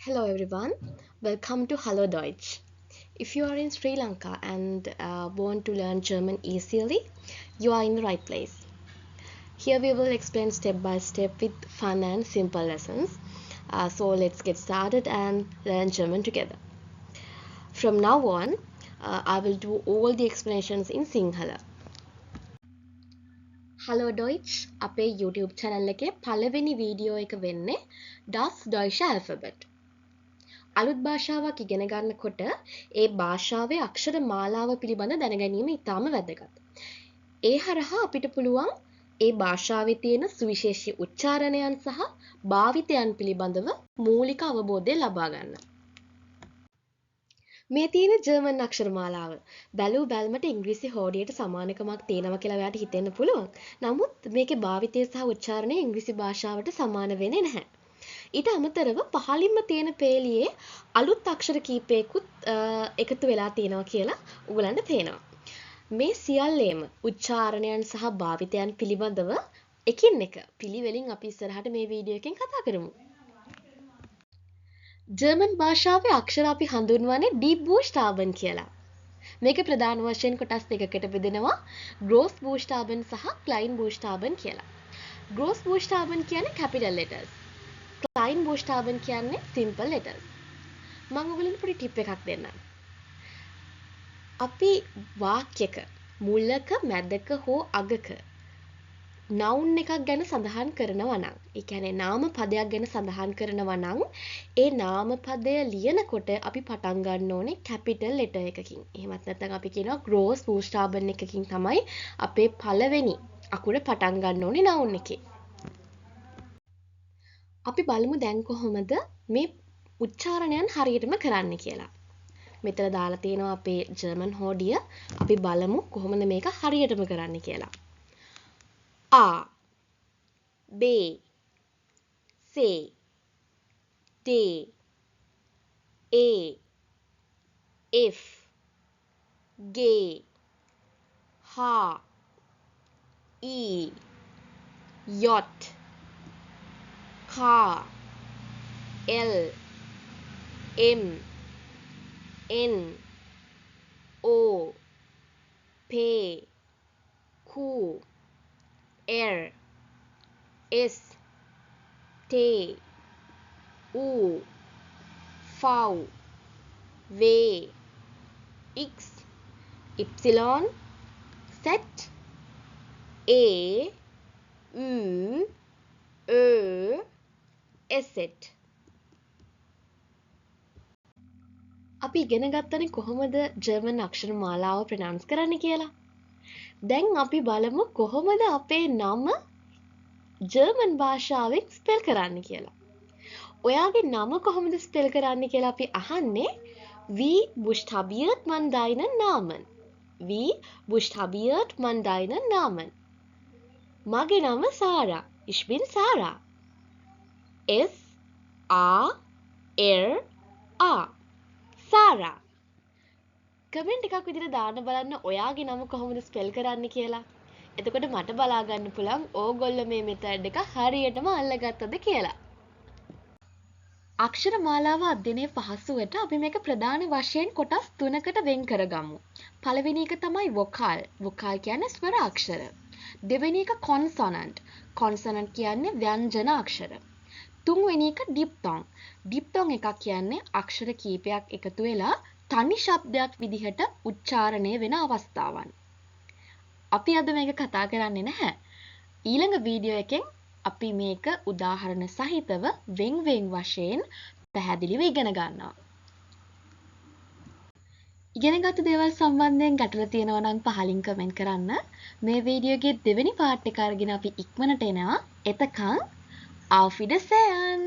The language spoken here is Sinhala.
Hello everyone, welcome to Hello Deutsch. If you are in Sri Lanka and want to learn German easily, you are in the right place. Here we will explain step by step with fun and simple lessons. So let's get started and learn German together. From now on, I will do all the explanations in Sinhala. Hello Deutsch අපේ YouTube channel එකේ පළවෙනි වීඩියෝ එක වෙන්නේ Das Deutsche Alphabet. අලුත් භාෂාවක් ඉගෙන ගන්නකොට ඒ භාෂාවේ අක්ෂර මාලාව පිළිබඳ දැනගැනීම ඉතාම වැදගත්. ඒ හරහා අපිට පුළුවන් ඒ භාෂාවේ තියෙන සුවිශේෂී උච්චාරණයන් සහ භාවිතයන් පිළිබඳව මූලික අවබෝධය ලබා ගන්න. මේ තියෙන ජර්මන් අක්ෂර මාලාව බැලූ බැල්මට ඉංග්‍රීසි හෝඩියට සමානකමක් තියෙනවා කියලා ඔයාලට හිතෙන්න පුළුවන්. නමුත් මේකේ භාවිතය සහ උච්චාරණය ඉංග්‍රීසි භාෂාවට සමාන වෙන්නේ නැහැ. ඊට අමතරව පහළින්ම තියෙන පේලියේ අලුත් අක්ෂර කීපයකුත් එකතු වෙලා තියෙනවා කියලා ඔයගලන්ට පේනවා. මේ සියල්ලේම උච්චාරණයන් සහ භාවිතයන් පිළිබඳව එකින් එක පිළිවෙලින් අපි ඉස්සරහට මේ වීඩියෝ එකෙන් කතා කරමු. ජර්මන් භාෂාවේ අක්ෂර අපි හඳුන්වන්නේ ඩීප් බූෂ්ටාබන් කියලා. මේක ප්‍රධාන වශයෙන් කොටස් දෙකකට බෙදෙනවා. ග්‍රෝස් බූෂ්ටාබන් සහ ක්ලයින් බූෂ්ටාබන් කියලා. ග්‍රෝස් බූෂ්ටාබන් කියන්නේ capital letters. ක්ලයින් බූෂ්ටාබන් කියන්නේ simple letters. මම ඔයගලන්ට පොඩි ටිප් එකක් දෙන්නම්. අපි වාක්‍යයක මුලක මැදක හෝ අගක noun එකක් ගැන සඳහන් කරනවා නම්, ඒ කියන්නේ නාම පදයක් ගැන සඳහන් කරනවා නම්, ඒ නාම පදය ලියනකොට අපි පටන් ගන්න ඕනේ capital letter එකකින්. එහෙමත් නැත්නම් අපි කියනවා gross බූෂ්ටාබන් එකකින් තමයි අපේ පළවෙනි අකුර පටන් ගන්න ඕනේ noun එකේ. අපි බලමු දැන් කොහොමද මේ උච්චාරණයන් හරියටම කරන්න කියලා. මෙතන දාලා තියෙනවා අපේ ජර්මන් හෝඩිය. අපි බලමු කොහොමද මේක හරියටම කරන්න කියලා. A B C D E F G H I J K L M N O P Q R S T U V W X Y Z A U Ö S අපි ඉගෙන ගත්තනේ කොහොමද ජර්මන් අක්ෂර මාලාව ප්‍රොනවුන්ස් කරන්න කියලා. දැන් අපි බලමු කොහොමද අපේ නම ජර්මන් භාෂාවෙන් ස්පෙල් කරන්න කියලා. ඔයාගේ නම කොහොමද ස්පෙල් කරන්න කියලා අපි අහන්නේ wie buchstabiert man deinen Namen? Wie buchstabiert man deinen Namen? මගේ නම සාරා. Ich bin Sarah. S A R A. Sarah. Comment එකක් විදිහට දාන්න බලන්න ඔයාගේ නම කොහොමද ස්පෙල් කරන්න කියලා. එතකොට මට බලා ගන්න පුළුවන් ඕගොල්ලෝ මේ මෙතඩ් එක හරියටම අල්ලගත්තද කියලා. අක්ෂර මාලාව අධ්‍යයනයේ පහසුවට අපි මේක ප්‍රධාන වශයෙන් කොටස් තුනකට වෙන් කරගමු. පළවෙනි එක තමයි වොකාල්. වොකාල් කියන්නේ ස්වර අක්ෂර. දෙවෙනි එක කොන්සොනන්ට්. කොන්සොනන්ට් කියන්නේ ව්‍යංජන අක්ෂර. තුන්වෙනි එක ඩිප්තොන්. ඩිප්තොන් එකක් කියන්නේ අක්ෂර කීපයක් එකතු වෙලා තනි ශබ්දයක් විදිහට උච්චාරණය වෙන අවස්ථාවන්. අපි අද මේක කතා කරන්නේ නැහැ. ඊළඟ වීඩියෝ එකෙන් අපි මේක උදාහරණ සහිතව වෙන් වශයෙන් පැහැදිලිව ඉගෙන ගන්නවා. ඉගෙනගත්තු දේවල් සම්බන්ධයෙන් ගැටලු තියෙනවා නම් පහලින් කමෙන්ට් කරන්න. මේ වීඩියෝගේ දෙවෙනි පාර්ට් එක අරගෙන අපි ඉක්මනට එනවා. එතකන් auf Wiedersehen!